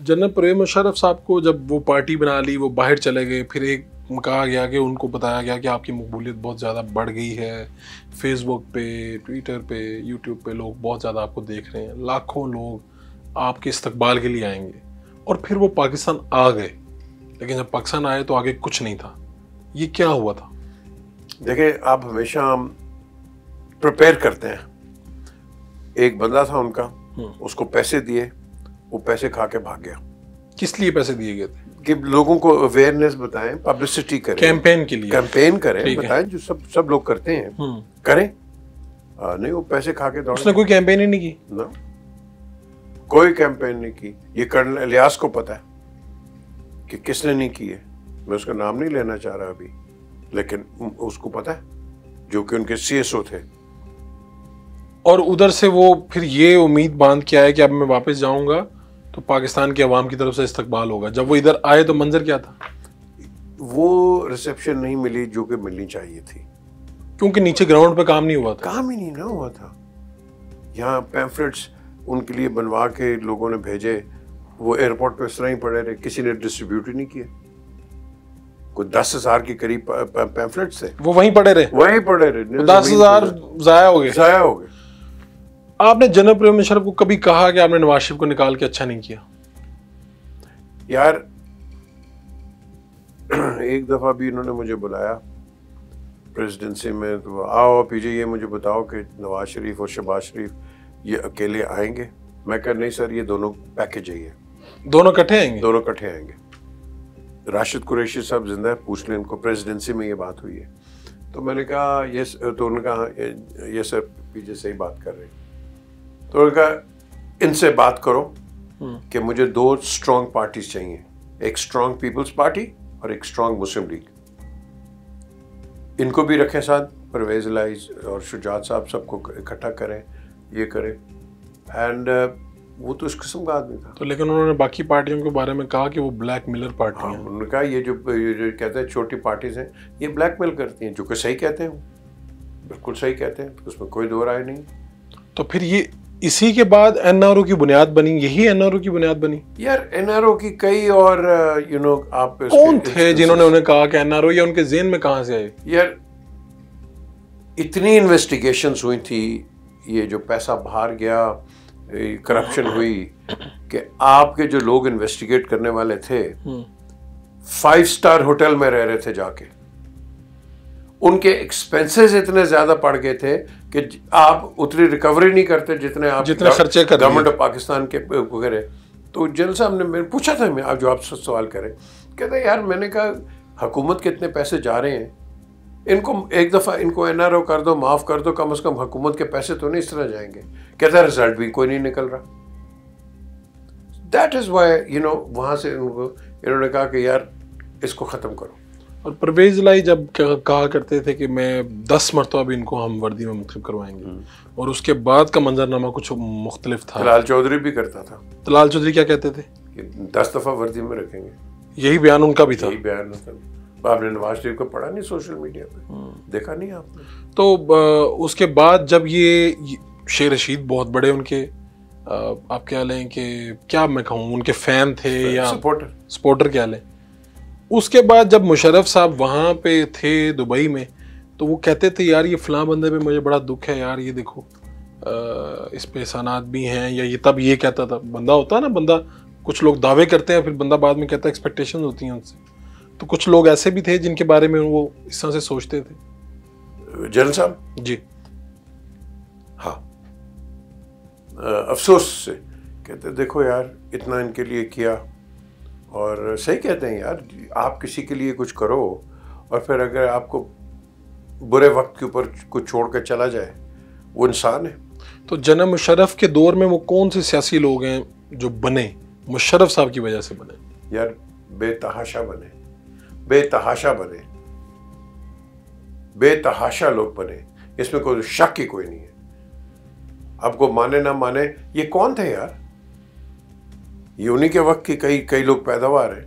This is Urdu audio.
جنرل پرویز مشرف صاحب کو جب وہ پارٹی بنا لی، وہ باہر چلے گئے، پھر ایک کہا گیا کہ ان کو بتایا گیا کہ آپ کی مقبولیت بہت زیادہ بڑھ گئی ہے، فیس بک پہ، ٹویٹر پہ، یوٹیوب پہ لوگ بہت زیادہ آپ کو دیکھ رہے ہیں، لاکھوں لوگ آپ کے استقبال کے لیے آئیں گے، اور پھر وہ پاکستان آ گئے، لیکن جب پاکستان آئے تو آگے کچھ نہیں تھا. یہ کیا ہوا تھا؟ دیکھیں آپ ہمیشہ پریپیئر کرتے ہیں. ایک بندہ تھا ان کا، اس کو پیسے دیے، وہ پیسے کھا کے بھاگ گیا. کس لیے پیسے دیے گئے تھے؟ کہ لوگوں کو اویئرنیس بتائیں، پبلسٹی کریں، کیمپین کے لیے، کیمپین کریں، بتائیں جو سب لوگ کرتے ہیں کریں. نہیں وہ پیسے کھا کے دوڑ. اس نے کوئی کیمپین ہی نہیں کی؟ نہ کوئی کیمپین نہیں کی. یہ کرنل الیاس کو پتا ہے کہ کس نے نہیں کی ہے. میں اس کا نام نہیں لینا چاہ رہا ابھی، لیکن اس کو پتا ہے، جو کہ ان کے سی ایس او تھے. اور ادھر سے وہ پھر یہ امید باندھ کے آئے کہ اب میں واپس جاؤں گا تو پاکستان کے عوام کی طرف سے استقبال ہوگا. جب وہ ادھر آئے تو منظر کیا تھا؟ وہ ریسیپشن نہیں ملی جو کہ ملنی چاہیے تھی، کیونکہ نیچے گراؤنڈ پہ کام نہیں ہوا تھا. کام ہی نہیں نہ ہوا تھا. یہاں پیمفلٹس ان کے لیے بنوا کے لوگوں نے بھیجے، وہ ایئرپورٹ پہ اس طرح ہی پڑے رہے، کسی نے ڈسٹریبیوٹ ہی نہیں کیے. کوئی 10,000 کے قریب پیمفلٹس تھے، وہ وہیں پڑے رہے. 10,000 ضائع ہو گئے. آپ نے جنرل پرویز مشرف کو کبھی کہا کہ آپ نے نواز شریف کو نکال کے اچھا نہیں کیا؟ یار ایک دفعہ بھی انہوں نے مجھے بلایا پریزیڈنسی میں، تو آؤ پی جے یہ مجھے بتاؤ کہ نواز شریف اور شہباز شریف یہ اکیلے آئیں گے. میں کہا نہیں سر، یہ دونوں پیکج ہی ہے. دونوں کٹھے آئیں گے. راشد قریشی صاحب زندہ ہے، پوچھ لیں ان کو، پریزیڈنسی میں یہ بات ہوئی ہے. تو میں نے کہا یس، تو انہوں نے کہا یس سر، پی جے صحیح بات کر رہے ہیں. تو انہوں نے کہا ان سے بات کرو کہ مجھے 2 اسٹرانگ پارٹیز چاہیے، ایک اسٹرانگ پیپلز پارٹی اور ایک اسٹرانگ مسلم لیگ. ان کو بھی رکھیں ساتھ، پرویز الہی اور شجاعت صاحب، سب کو اکٹھا کریں، یہ کریں. اینڈ وہ تو اس قسم کا آدمی تھا. تو لیکن انہوں نے باقی پارٹیوں کے بارے میں کہا کہ وہ بلیک میلر پارٹی ہیں. انہوں نے کہا یہ جو کہتے ہیں چھوٹی پارٹیز ہیں یہ بلیک میل کرتی ہیں، جو کہ صحیح کہتے ہیں، بالکل صحیح کہتے ہیں، اس میں کوئی دو رائے نہیں. تو پھر یہ اسی کے بعد این آر او کی بنیاد بنی، یہی این آر او کی بنیاد بنی. یار این آر او کی کئی اور آپ کون تھے جنہوں نے انہیں کہا کہ این آر او، یا ان کے ذہن میں کہاں سے آئے؟ یار اتنی انویسٹیگیشنز ہوئی تھی، یہ جو پیسہ باہر گیا، کرپشن ہوئی، کہ آپ کے جو لوگ انویسٹیگیٹ کرنے والے تھے 5 اسٹار ہوٹل میں رہ رہے تھے جا کے. ان کے ایکسپینسز اتنے زیادہ پڑ گئے تھے کہ آپ اتنی ریکوری نہیں کرتے جتنے خرچے کر گورنمنٹ آف پاکستان کے وغیرہ. تو جنرل صاحب نے میں پوچھا تھا، میں آپ جو آپ سوال کریں، کہتے یار میں نے کہا حکومت کے اتنے پیسے جا رہے ہیں، ان کو ایک دفعہ ان کو این آر او کر دو، معاف کر دو، کم از کم حکومت کے پیسے تو نہیں اس طرح جائیں گے. کہتا ہے رزلٹ بھی کوئی نہیں نکل رہا. دیٹ از وائی وہاں سے انہوں نے کہا کہ یار اس کو ختم کرو. اور پرویز الہی جب کہا کرتے تھے کہ میں 10 مرتبہ بھی ان کو ہم وردی میں منتخب کروائیں گے، اور اس کے بعد کا منظرنامہ کچھ مختلف تھا. طلال چودھری بھی کرتا تھا. طلال چودھری کیا کہتے تھے؟ کہ 10 دفعہ وردی میں رکھیں گے. یہی بیان ان کا بھی تھا. یہی بیان تھا. آپ نے نواز شریف کو پڑھا نہیں سوشل میڈیا پہ؟ دیکھا نہیں آپ نے؟ تو اس کے بعد جب یہ شیر رشید بہت بڑے ان کے آپ کیا لیں کہ کیا میں کہوں ان کے فین تھے یا سپورٹر کیا لیں، اس کے بعد جب مشرف صاحب وہاں پہ تھے دبئی میں، تو وہ کہتے تھے یار یہ فلاں بندے پہ مجھے بڑا دکھ ہے یار، یہ دیکھو اس پہ احسانات بھی ہیں، یا یہ تب یہ کہتا تھا. بندہ ہوتا ہے نا، بندہ کچھ لوگ دعوے کرتے ہیں، پھر بندہ بعد میں کہتا ہے ایکسپیکٹیشن ہوتی ہیں ان سے. تو کچھ لوگ ایسے بھی تھے جن کے بارے میں وہ اس طرح سے سوچتے تھے. جنرل صاحب جی ہاں، افسوس سے کہتے دیکھو یار اتنا ان کے لیے کیا، اور صحیح کہتے ہیں یار، آپ کسی کے لیے کچھ کرو اور پھر اگر آپ کو برے وقت کے اوپر کچھ چھوڑ کر چلا جائے، وہ انسان ہے. تو جنرل مشرف کے دور میں وہ کون سے سیاسی لوگ ہیں جو بنے مشرف صاحب کی وجہ سے بنے؟ یار بے تحاشا بنے، بے تحاشا بنے، بے تحاشا لوگ بنے، اس میں کوئی شک ہی کوئی نہیں ہے. آپ کو مانے نہ مانے، یہ کون تھے یار؟ یہ انہی کے وقت کی کئی لوگ پیداوار ہیں.